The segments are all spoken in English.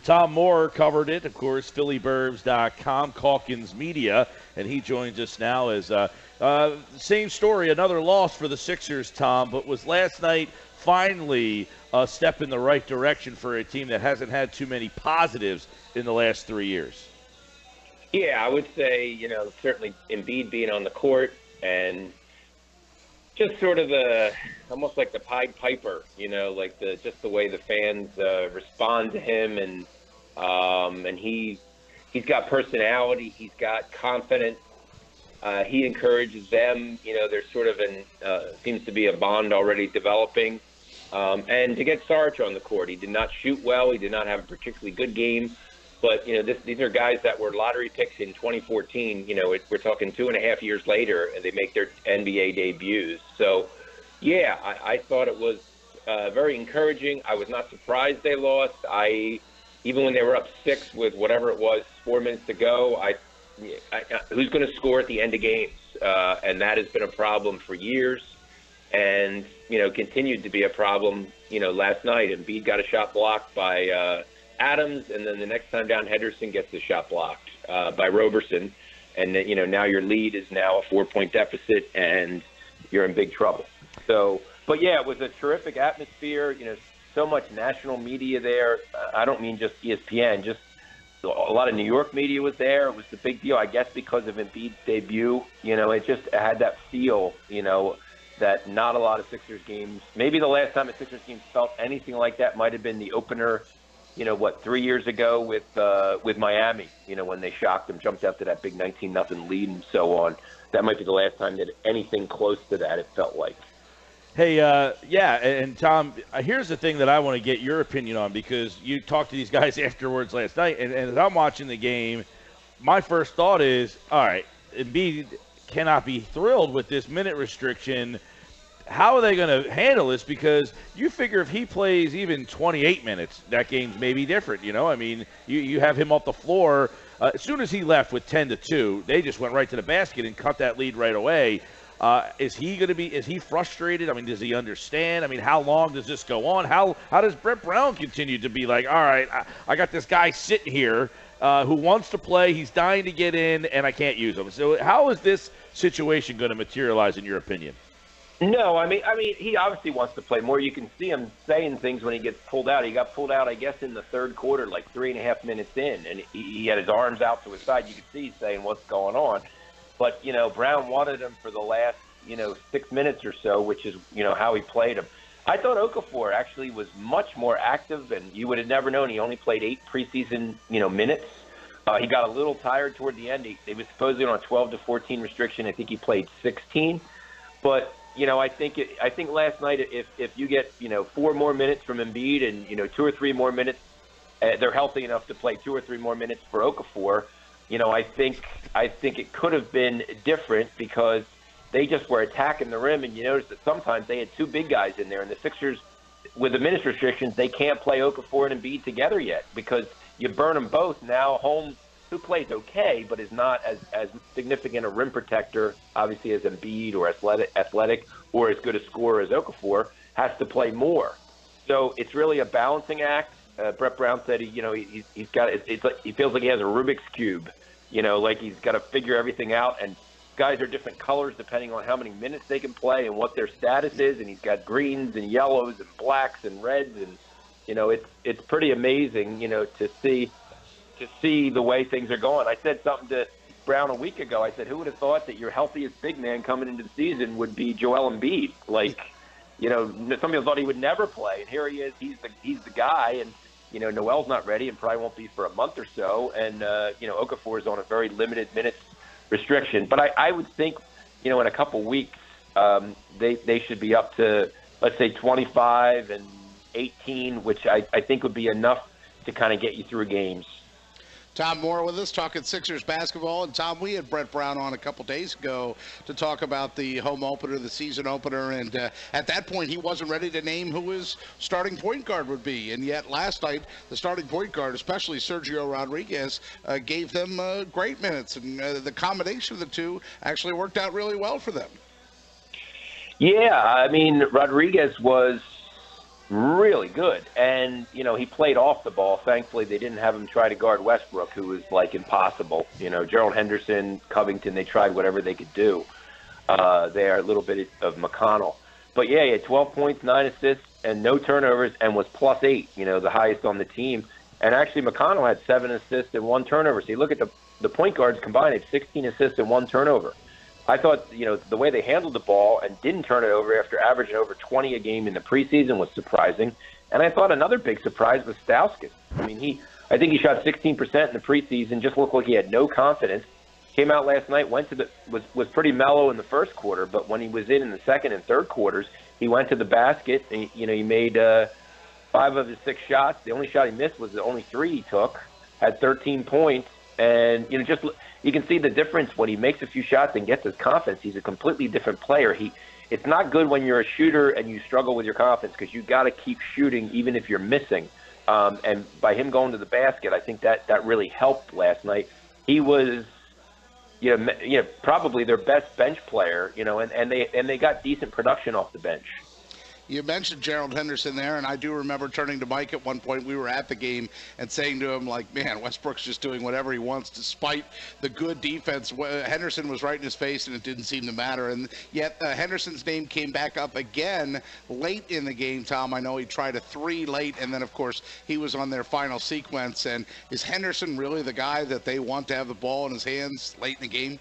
Tom Moore covered it, of course, PhillyBurbs.com, Calkins Media, and he joins us now as same story, another loss for the Sixers, Tom, but was last night finally a step in the right direction for a team that hasn't had too many positives in the last 3 years. Yeah, I would say, certainly Embiid being on the court and just sort of almost like the Pied Piper, like just the way the fans respond to him, and he's got personality, he's got confidence, he encourages them. There's sort of seems to be a bond already developing, and to get Sarge on the court, he did not shoot well, he did not have a particularly good game. But, these are guys that were lottery picks in 2014. We're talking 2.5 years later, and they make their NBA debuts. So, yeah, I thought it was very encouraging. I was not surprised they lost. Even when they were up 6 with whatever it was, 4 minutes to go, who's going to score at the end of games? And that has been a problem for years and, continued to be a problem, last night. Embiid got a shot blocked by Adams, and then the next time down, Henderson gets the shot blocked by Roberson, and now your lead is now a 4-point deficit, and you're in big trouble. So, but yeah, it was a terrific atmosphere. So much national media there. I don't mean just ESPN, just a lot of New York media was there. It was the big deal, I guess, because of Embiid's debut. It just had that feel, that not a lot of Sixers games. Maybe the last time a Sixers game felt anything like that might have been the opener. 3 years ago with Miami, when they shocked them, jumped out to that big 19-0 lead and so on. That might be the last time that anything close to that, it felt like. Hey, yeah, and Tom, here's the thing that I want to get your opinion on, because you talked to these guys afterwards last night, and as I'm watching the game, my first thought is, all right, Embiid cannot be thrilled with this minute restriction. How are they going to handle this? Because you figure if he plays even 28 minutes, that game's maybe different, I mean, you have him off the floor. As soon as he left with 10-2, they just went right to the basket and cut that lead right away. Is he frustrated? I mean, does he understand? I mean, how long does this go on? How does Brett Brown continue to be like, all right, I got this guy sitting here who wants to play, he's dying to get in, and I can't use him. So how is this situation going to materialize in your opinion? No, I mean, he obviously wants to play more. You can see him saying things when he gets pulled out. He got pulled out, I guess, in the third quarter, like 3.5 minutes in, and he had his arms out to his side. You could see he's saying what's going on. But, Brown wanted him for the last, 6 minutes or so, which is, how he played him. I thought Okafor actually was much more active, and you would have never known. He only played 8 preseason, minutes. He got a little tired toward the end. He was supposedly on a 12-14 restriction. I think he played 16. But I think last night, if you get 4 more minutes from Embiid and 2 or 3 more minutes, they're healthy enough to play 2 or 3 more minutes for Okafor. I think it could have been different because they just were attacking the rim, and you notice that sometimes they had 2 big guys in there, and the Sixers, with the minutes restrictions, they can't play Okafor and Embiid together yet because you burn them both. Now Holmes, who plays okay, but is not as significant a rim protector, obviously, as Embiid or athletic or as good a scorer as Okafor, has to play more. So it's really a balancing act. Brett Brown said, he's got it's like he feels like he has a Rubik's cube, like he's got to figure everything out. And guys are different colors depending on how many minutes they can play and what their status is. And he's got greens and yellows and blacks and reds, and it's pretty amazing, to see the way things are going. I said something to Brown a week ago. I said, who would have thought that your healthiest big man coming into the season would be Joel Embiid? Like, some people thought he would never play, and here he is. He's the guy, and Noel's not ready and probably won't be for a month or so, and Okafor is on a very limited minutes restriction. But I would think, in a couple weeks, they should be up to, let's say, 25 and 18, which I think would be enough to kind of get you through games. Tom Moore with us, talking Sixers basketball. And, Tom, we had Brett Brown on a couple days ago to talk about the home opener, the season opener. And at that point, he wasn't ready to name who his starting point guard would be. And yet last night, the starting point guard, especially Sergio Rodriguez, gave them great minutes. And the combination of the two actually worked out really well for them. Yeah, I mean, Rodriguez was really good. And, he played off the ball. Thankfully, they didn't have him try to guard Westbrook, who was, like, impossible. Gerald Henderson, Covington, they tried whatever they could do there, a little bit of McConnell. But, yeah, he had 12 points, 9 assists, and no turnovers, and was +8, the highest on the team. And actually, McConnell had 7 assists and 1 turnover. So you look at the point guards combined, had 16 assists and 1 turnover. I thought, the way they handled the ball and didn't turn it over after averaging over 20 a game in the preseason was surprising. And I thought another big surprise was Stauskas. I think he shot 16% in the preseason, just looked like he had no confidence. Came out last night, was pretty mellow in the first quarter, but when he was in the second and third quarters, he went to the basket. And, he made 5 of his 6 shots. The only shot he missed was the only 3 he took. Had 13 points, and you can see the difference when he makes a few shots and gets his confidence. He's a completely different player. It's not good when you're a shooter and you struggle with your confidence because you got to keep shooting even if you're missing. And by him going to the basket, I think that really helped last night. He was, probably their best bench player. And they got decent production off the bench. You mentioned Gerald Henderson there, and I do remember turning to Mike at one point. We were at the game and saying to him, like, man, Westbrook's just doing whatever he wants despite the good defense. Henderson was right in his face, and it didn't seem to matter. And yet Henderson's name came back up again late in the game, Tom. I know he tried a 3 late, and then, of course, he was on their final sequence. And is Henderson really the guy that they want to have the ball in his hands late in the game?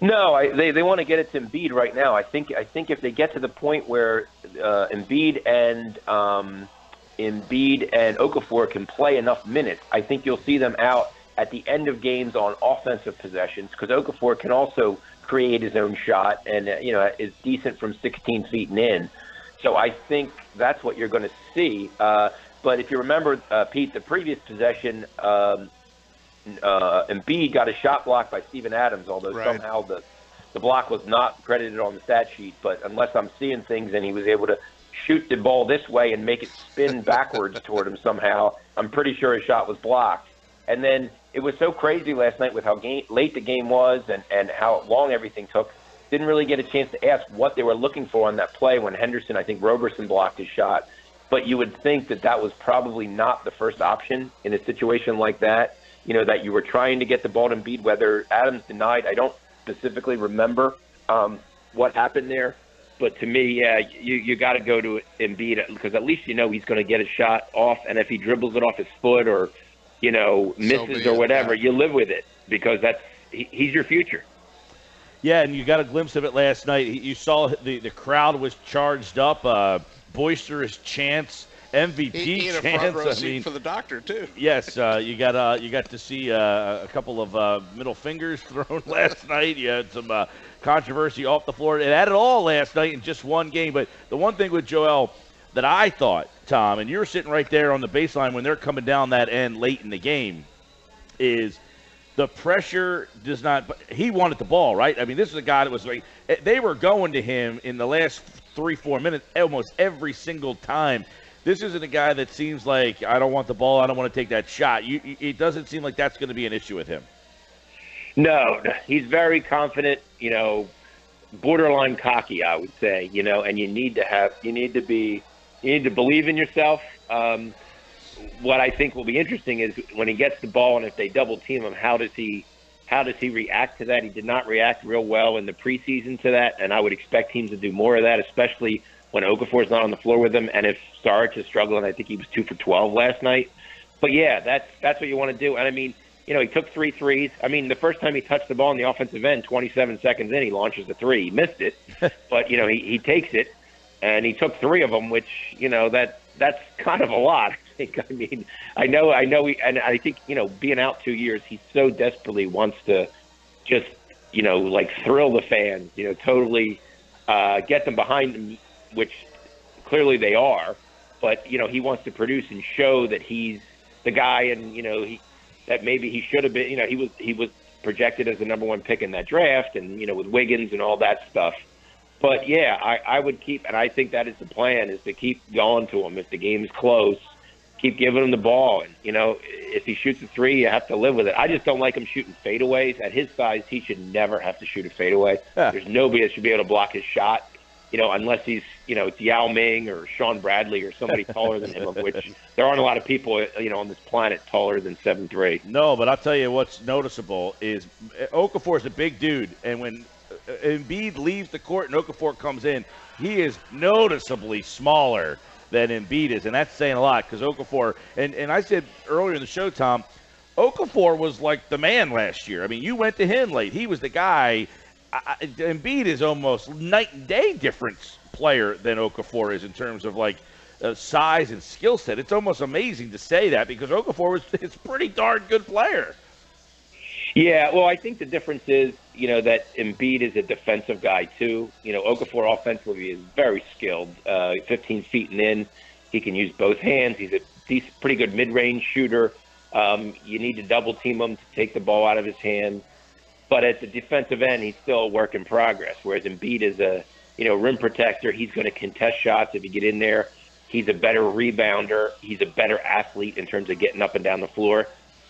No, they want to get it to Embiid right now. I think if they get to the point where Embiid and Okafor can play enough minutes, I think you'll see them out at the end of games on offensive possessions because Okafor can also create his own shot and is decent from 16 feet and in. So I think that's what you're going to see. But if you remember, Pete, the previous possession. Embiid got a shot blocked by Steven Adams, although somehow the block was not credited on the stat sheet. But unless I'm seeing things and he was able to shoot the ball this way and make it spin backwards toward him somehow, I'm pretty sure his shot was blocked. And then it was so crazy last night with how late the game was and how long everything took. Didn't really get a chance to ask what they were looking for on that play when Henderson, I think Roberson blocked his shot. But you would think that was probably not the first option in a situation like that. That you were trying to get the ball to Embiid, whether Adams denied. I don't specifically remember what happened there. But to me, yeah, you got to go to Embiid because at least he's going to get a shot off. And if he dribbles it off his foot or, misses or whatever, you live with it because he's your future. Yeah, and you got a glimpse of it last night. You saw the crowd was charged up, boisterous chants. MVP he had chance. A front row seat for the doctor too. Yes, you got to see a couple of middle fingers thrown last night. You had some controversy off the floor. It had it all last night in just one game. But the one thing with Joel that I thought, Tom, and you were sitting right there on the baseline when they're coming down that end late in the game, is the pressure does not. He wanted the ball, right? I mean, this is a guy that was like they were going to him in the last 3-4 minutes almost every single time. This isn't a guy that seems like, I don't want the ball, I don't want to take that shot. It doesn't seem like that's going to be an issue with him. No, he's very confident, borderline cocky, I would say, and you need to believe in yourself. What I think will be interesting is when he gets the ball and if they double team him, how does he react to that? He did not react real well in the preseason to that, and I would expect teams to do more of that, especially when Okafor's not on the floor with him, and if Saric is struggling, I think he was 2 for 12 last night. But yeah, that's what you want to do. And I mean, he took 3 threes. I mean, the first time he touched the ball in the offensive end, 27 seconds in, he launches a 3. He missed it, but he takes it, and he took 3 of them, which that's kind of a lot. I mean, I know, and I think being out 2 years, he so desperately wants to just like thrill the fans, totally get them behind him, which clearly they are, but he wants to produce and show that he's the guy, and that maybe he should have been. He was projected as the number 1 pick in that draft, and with Wiggins and all that stuff. But yeah, I would keep, and I think that is the plan, is to keep going to him if the game's close. Keep giving him the ball, and if he shoots a 3, you have to live with it. I just don't like him shooting fadeaways. At his size, he should never have to shoot a fadeaway. Yeah. There's nobody that should be able to block his shot. unless he's, it's Yao Ming or Sean Bradley or somebody taller than him, of which there aren't a lot of people, on this planet taller than 7'3". No, but I'll tell you what's noticeable is Okafor is a big dude, and when Embiid leaves the court and Okafor comes in, he is noticeably smaller than Embiid is, and that's saying a lot because Okafor, and I said earlier in the show, Tom, Okafor was like the man last year. I mean, you went to him late. He was the guy. Embiid is almost night and day difference player than Okafor is in terms of like size and skill set. It's almost amazing to say that because Okafor is a pretty darn good player. Yeah, well, I think the difference is, that Embiid is a defensive guy too. Okafor offensively is very skilled, 15 feet and in. He can use both hands. He's a pretty good mid-range shooter. You need to double team him to take the ball out of his hand. But at the defensive end, he's still a work in progress, whereas Embiid is a, rim protector. He's going to contest shots if you get in there. He's a better rebounder. He's a better athlete in terms of getting up and down the floor.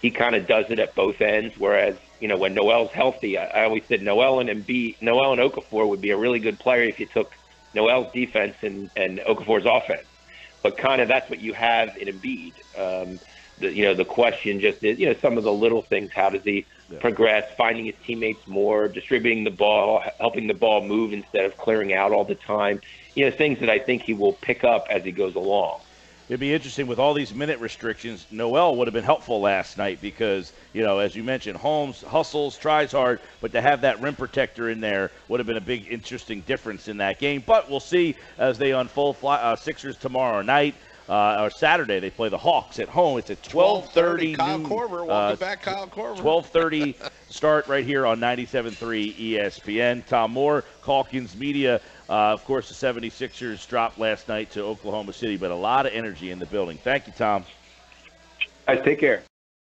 He kind of does it at both ends, whereas, when Noel's healthy, I always said Noel and Okafor would be a really good player if you took Noel's defense and Okafor's offense. But kind of that's what you have in Embiid. The question just is, some of the little things. How does he progress, finding his teammates more, distributing the ball, helping the ball move instead of clearing out all the time? Things that I think he will pick up as he goes along. It'd be interesting with all these minute restrictions. Noel would have been helpful last night because, as you mentioned, Holmes hustles, tries hard, but to have that rim protector in there would have been a big, interesting difference in that game. But we'll see as they unfold. Sixers tomorrow night. Or Saturday, they play the Hawks at home. It's at 12:30. Kyle Korver, welcome back, Kyle Korver. 12:30 start right here on 97.3 ESPN. Tom Moore, Calkins Media. Of course, the 76ers dropped last night to Oklahoma City, but a lot of energy in the building. Thank you, Tom. Guys, take care.